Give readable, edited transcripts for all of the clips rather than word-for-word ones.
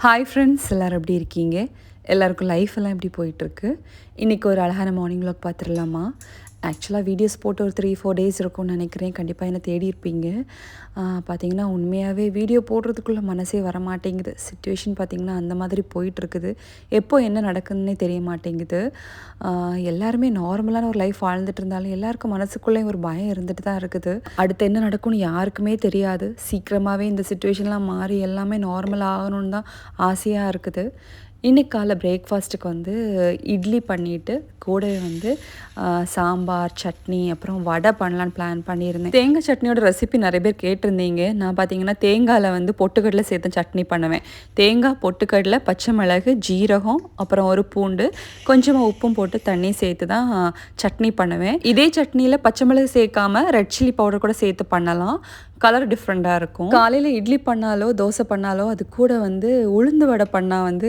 Hi friends, எல்லோரும் எப்படி இருக்கீங்க? எல்லாருக்கும் லைஃப் எல்லாம் எப்படி போயிட்டுருக்கு? இன்றைக்கி ஒரு அழகான மார்னிங் வ்ளாக் பார்த்துடலாமா? ஆக்சுவலாக வீடியோஸ் போட்டு ஒரு 3-4 டேஸ் இருக்கும்னு நினைக்கிறேன். கண்டிப்பாக என்ன தேடி இருப்பீங்க. பார்த்திங்கன்னா உண்மையாகவே வீடியோ போடுறதுக்குள்ளே மனசே வரமாட்டேங்குது. சிச்சுவேஷன் பார்த்திங்கன்னா அந்த மாதிரி போயிட்டுருக்குது. எப்போ என்ன நடக்குதுன்னே தெரிய மாட்டேங்குது. எல்லாருமே நார்மலான ஒரு லைஃப் வாழ்ந்துட்டு இருந்தாலும் எல்லாருக்கும் மனசுக்குள்ளேயும் ஒரு பயம் இருந்துட்டு தான் இருக்குது. அடுத்து என்ன நடக்கும்னு யாருக்குமே தெரியாது. சீக்கிரமாகவே இந்த சிச்சுவேஷன்லாம் மாறி எல்லாமே நார்மல் ஆகணும்னு தான் ஆசையாக இருக்குது. இன்றைக்கி காலைல பிரேக்ஃபாஸ்ட்டுக்கு வந்து இட்லி பண்ணிவிட்டு கூடவே வந்து சாம்பார், சட்னி, அப்புறம் வடை பண்ணலான்னு பிளான் பண்ணியிருந்தேன். தேங்காய் சட்னியோட ரெசிபி நிறைய பேர் கேட்டிருந்தீங்க. நான் பார்த்தீங்கன்னா தேங்காயில் வந்து பொட்டுக்கடலை சேர்த்து சட்னி பண்ணுவேன். தேங்காய், பொட்டுக்கடலை, பச்சை மிளகு, ஜீரகம், அப்புறம் ஒரு பூண்டு, கொஞ்சமாக உப்பும் போட்டு தண்ணி சேர்த்து தான் சட்னி பண்ணுவேன். இதே சட்னியில் பச்சை மிளகு சேர்க்காமல் ரெட் சில்லி பவுடர் கூட சேர்த்து பண்ணலாம். கலர் டிஃப்ரெண்ட்டாக இருக்கும். காலையில் இட்லி பண்ணாலோ தோசை பண்ணாலோ அது கூட வந்து உளுந்து வடை பண்ணால் வந்து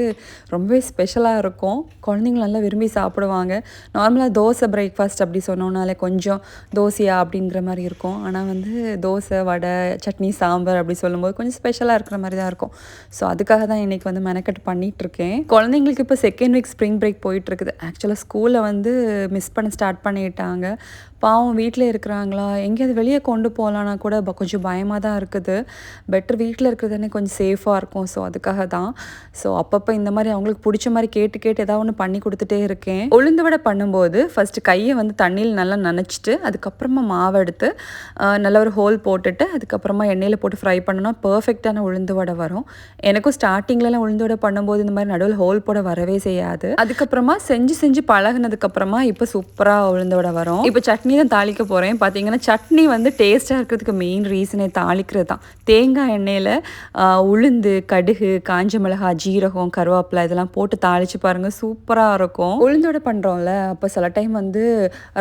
ரொம்பவே ஸ்பெஷலாக இருக்கும். குழந்தைங்க நல்லா விரும்பி சாப்பிடுவாங்க. நார்மலாக தோசை பிரேக்ஃபாஸ்ட் அப்படி சொன்னோன்னாலே கொஞ்சம் தோசையா அப்படிங்கிற மாதிரி இருக்கும். ஆனால் வந்து தோசை, வடை, சட்னி, சாம்பார் அப்படி சொல்லும்போது கொஞ்சம் ஸ்பெஷலாக இருக்கிற மாதிரி தான் இருக்கும். ஸோ அதுக்காக தான் இன்றைக்கி வந்து மெனக்கட்டு பண்ணிகிட்ருக்கேன். குழந்தைங்களுக்கு இப்போ செகண்ட் வீக் ஸ்ப்ரிங் பிரேக் போயிட்டுருக்குது. ஆக்சுவலாக ஸ்கூலில் வந்து மிஸ் பண்ண ஸ்டார்ட் பண்ணிட்டாங்க. பாவம் வீட்டில் இருக்கிறாங்களா, எங்கேயாவது வெளியே கொண்டு போகலான்னா கூட கொஞ்சம் பயமாக தான் இருக்குது. பெட்டர் வீட்டில் இருக்கிறதுனே கொஞ்சம் சேஃபாக இருக்கும். ஸோ அதுக்காக தான். ஸோ அப்பப்போ இந்த மாதிரி அவங்களுக்கு பிடிச்ச மாதிரி கேட்டு ஏதாவது ஒன்று பண்ணி கொடுத்துட்டே இருக்கேன். உளுந்து வடை பண்ணும்போது ஃபஸ்ட்டு கையை வந்து தண்ணியில் நல்லா நனைச்சிட்டு அதுக்கப்புறமா மாவு எடுத்து நல்ல ஒரு ஹோல் போட்டுட்டு அதுக்கப்புறமா எண்ணெயில் போட்டு ஃப்ரை பண்ணோன்னா பர்ஃபெக்டான உளுந்து வடை வரும். எனக்கும் ஸ்டார்டிங்லலாம் உளுந்து வடை பண்ணும்போது இந்த மாதிரி நடுவில் ஹோல் போட வரவே செய்யாது. அதுக்கப்புறமா செஞ்சு பழகினதுக்கப்புறமா இப்போ சூப்பராக உளுந்து வடை வரும். இப்போ சட்னி தான் தாளிக்க போகிறேன். பார்த்தீங்கன்னா சட்னி வந்து டேஸ்ட்டாக இருக்கிறதுக்கு மெயின் ரீசனே தாளிக்கிறது தான். தேங்காய் எண்ணெயில் உளுந்து, கடுகு, காஞ்ச மிளகாய், ஜீரகம், கருவேப்பிலை இதெல்லாம் போட்டு தாளித்து பாருங்கள், சூப்பராக இருக்கும். உளுந்தோட பண்ணுறோம்ல, அப்போ சில டைம் வந்து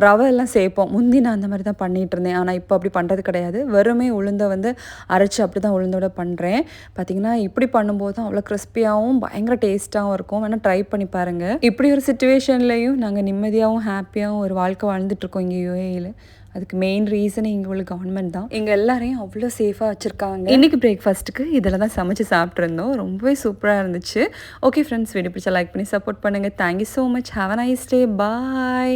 ரவை எல்லாம் சேர்ப்போம். முந்தி நான் அந்த மாதிரி தான் பண்ணிகிட்டு இருந்தேன். ஆனால் இப்போ அப்படி பண்ணுறது கிடையாது. வெறுமே உளுந்தை வந்து அரைச்சி அப்படி தான் உளுந்தோட பண்ணுறேன். பார்த்திங்கன்னா இப்படி பண்ணும்போது தான் அவ்வளோ கிறிஸ்பியாகவும் பயங்கர டேஸ்ட்டாகவும் இருக்கும். வேணால் ட்ரை பண்ணி பாருங்கள். இப்படி ஒரு சிச்சுவேஷன்லேயும் நாங்கள் நிம்மதியாகவும் ஹாப்பியாகவும் ஒரு வாழ்க்கை வாழ்ந்துட்டுருக்கோம் இங்கே யூஏஇயில். அதுக்கு மெயின் ரீசன் இங்கே உள்ள கவர்மெண்ட் தான். எங்கள் எல்லாரையும் அவ்வளோ சேஃபாக வச்சுருக்காங்க. இன்றைக்கி பிரேக்ஃபாஸ்ட்டுக்கு இதில் தான் சமைச்சு சாப்பிட்ருந்தோம். ரொம்பவே சூப்பராக இருந்துச்சு. ஓகே ஃப்ரெண்ட்ஸ், வீடியோ பிடிச்சா லைக் பண்ணி சப்போர்ட் பண்ணுங்கள். Thank you so much. Have a nice day. Bye.